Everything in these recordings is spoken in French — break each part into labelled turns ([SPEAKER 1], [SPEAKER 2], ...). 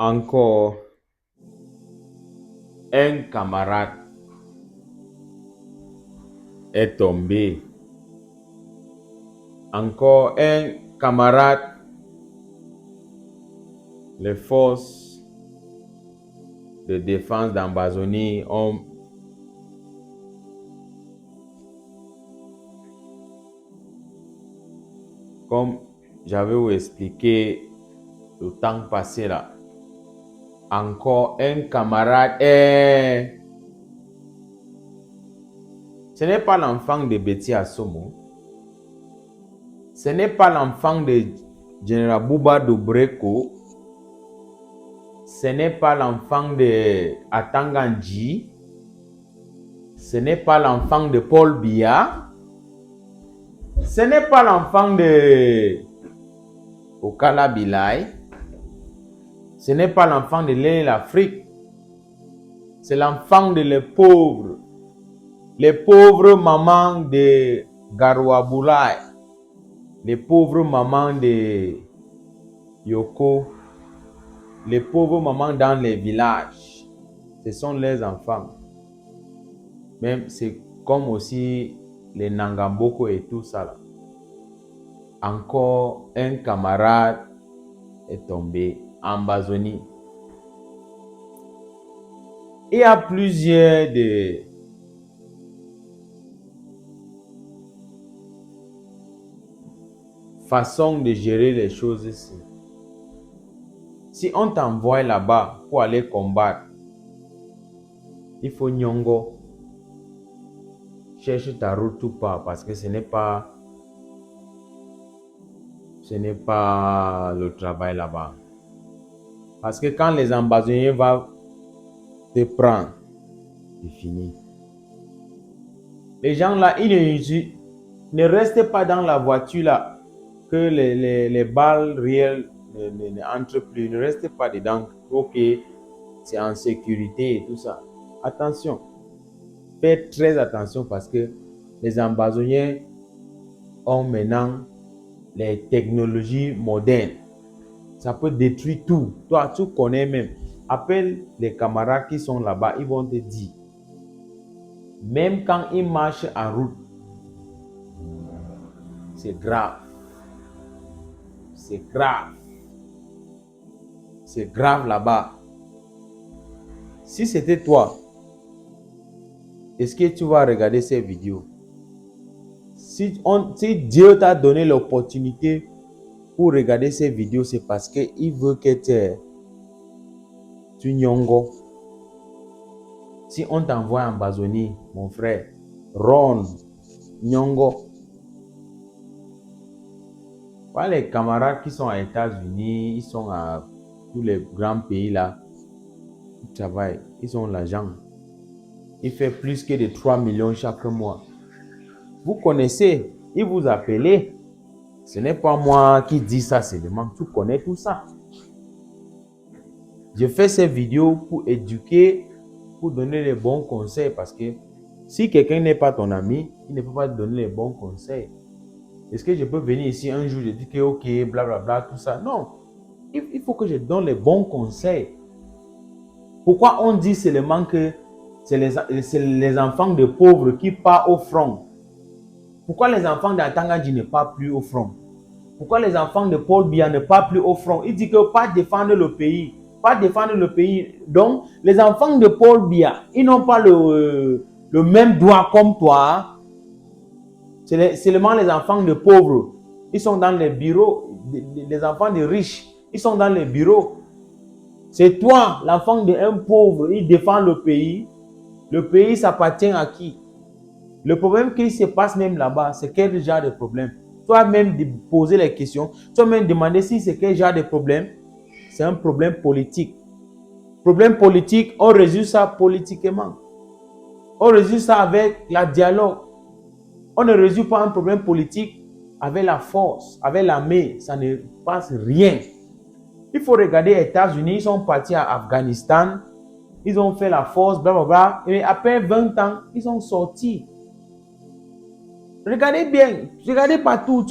[SPEAKER 1] Encore un camarade est tombé. Encore un camarade. Les forces de défense d'Ambazonie ont comme j'avais vous expliqué le temps passé là. Encore un camarade est... Ce n'est pas l'enfant de Betty Assomo. Ce n'est pas l'enfant de Général Bouba Dobreko. Ce n'est pas l'enfant de Atanganji. Ce n'est pas l'enfant de Paul Biya. Ce n'est pas l'enfant de Okala Bilay. Ce n'est pas l'enfant de l'Afrique. C'est l'enfant de les pauvres mamans de Garoua Boulay. Les pauvres mamans de Yoko. Les pauvres mamans dans les villages. Ce sont les enfants. Même c'est comme aussi les Nangamboko et tout ça là. Encore un camarade est tombé en Amazonie. Il y a plusieurs façons de gérer les choses ici. Si on t'envoie là-bas pour aller combattre, il faut nyongo. Cherche ta route ou pas, parce que ce n'est pas le travail là-bas. Parce que quand les ambassadeurs vont te prendre, c'est fini. Les gens là, ils ne restent pas dans la voiture là, que les balles réelles n'entrent plus. Ne restez pas dedans. Ok, c'est en sécurité et tout ça. Attention. Faites très attention parce que les ambassadeurs ont maintenant les technologies modernes. Ça peut détruire tout. Toi, tu connais même. Appelle les camarades qui sont là-bas, ils vont te dire. Même quand ils marchent en route, c'est grave. C'est grave. C'est grave là-bas. Si c'était toi, est-ce que tu vas regarder ces vidéos? Si Dieu t'a donné l'opportunité pour regarder ces vidéos, c'est parce qu'il veut que tu nyongo. Si on t'envoie en Amazonie, mon frère, Ron, nyongo. Pas les camarades qui sont aux États-Unis, ils sont à tous les grands pays là, ils travaillent, ils ont l'argent. Ils font plus que de 3 millions chaque mois. Vous connaissez, ils vous appellent. Ce n'est pas moi qui dis ça seulement, tu connais tout ça. Je fais ces vidéos pour éduquer, pour donner les bons conseils, parce que si quelqu'un n'est pas ton ami, il ne peut pas te donner les bons conseils. Est-ce que je peux venir ici un jour, je dis que ok, blablabla, tout ça? Non. Il faut que je donne les bons conseils. Pourquoi on dit seulement que c'est les enfants de pauvres qui partent au front? Pourquoi les enfants d'Atanganji ne partent plus au front? Pourquoi les enfants de Paul Biya ne partent plus au front? Il dit que pas défendre le pays. Pas défendre le pays. Donc, les enfants de Paul Biya, ils n'ont pas le même droit comme toi. C'est seulement les enfants de pauvres. Ils sont dans les bureaux. Les enfants de riches, ils sont dans les bureaux. C'est toi, l'enfant d'un pauvre, il défend le pays. Le pays s'appartient à qui? Le problème qui se passe même là-bas, c'est quel genre de problème? Toi-même de poser les questions, toi-même demander si c'est quel genre de problème. C'est un problème politique. Problème politique, on résout ça politiquement. On résout ça avec la dialogue. On ne résout pas un problème politique avec la force, avec l'armée. Ça ne passe rien. Il faut regarder les États-Unis, ils sont partis à Afghanistan. Ils ont fait la force, blablabla. Et après 20 ans, ils sont sortis. Regardez bien, regardez partout.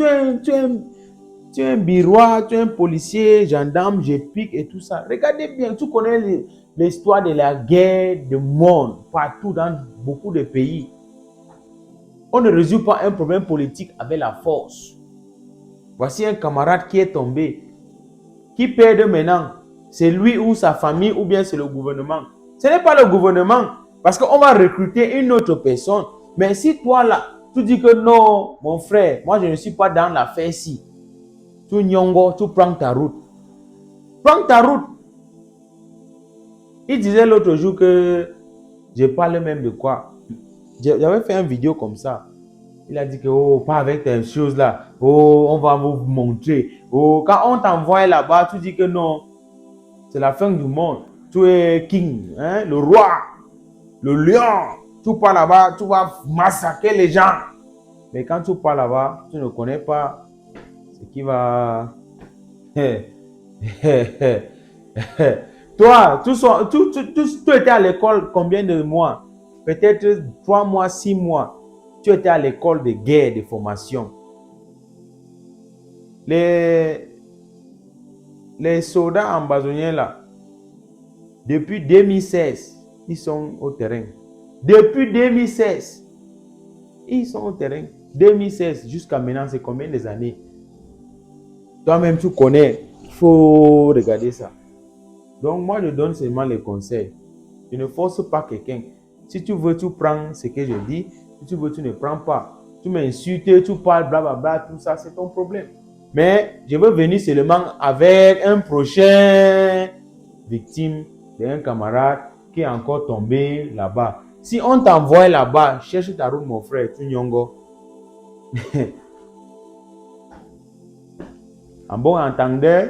[SPEAKER 1] Tu es un biroir, tu es un policier, gendarme, je pique et tout ça. Regardez bien, tu connais l'histoire de la guerre du monde partout dans beaucoup de pays. On ne résout pas un problème politique avec la force. Voici un camarade qui est tombé. Qui perd maintenant? C'est lui ou sa famille ou bien c'est le gouvernement? Ce n'est pas le gouvernement parce qu'on va recruter une autre personne. Mais si toi là, tu dis que non, mon frère, moi je ne suis pas dans l'affaire-ci. Tu nyongo, tu prends ta route. Prends ta route. Il disait l'autre jour que je parlais même de quoi. J'avais fait une vidéo comme ça. Il a dit que, oh, pas avec tes choses là. Oh, on va vous montrer. Oh, quand on t'envoie là-bas, tu dis que non, c'est la fin du monde. Tu es king, hein, le roi, le lion. Tu pars là-bas, tu vas massacrer les gens. Mais quand tu pars là-bas, tu ne connais pas ce qui va... Toi, tu étais à l'école combien de mois? Peut-être 3 mois, 6 mois. Tu étais à l'école de guerre, de formation. Les soldats ambazoniens là, depuis 2016, ils sont au terrain. Depuis 2016, ils sont au terrain. 2016 jusqu'à maintenant, c'est combien des années? Toi-même, tu connais. Il faut regarder ça. Donc, moi, je donne seulement les conseils. Je ne force pas quelqu'un. Si tu veux, tu prends ce que je dis. Si tu veux, tu ne prends pas. Tu m'insultes, tu parles, blablabla, tout ça, c'est ton problème. Mais je veux venir seulement avec un prochain victime d'un camarade qui est encore tombé là-bas. Si on t'envoie là-bas, cherche ta route, mon frère, tu nyongo. En bon entendeur,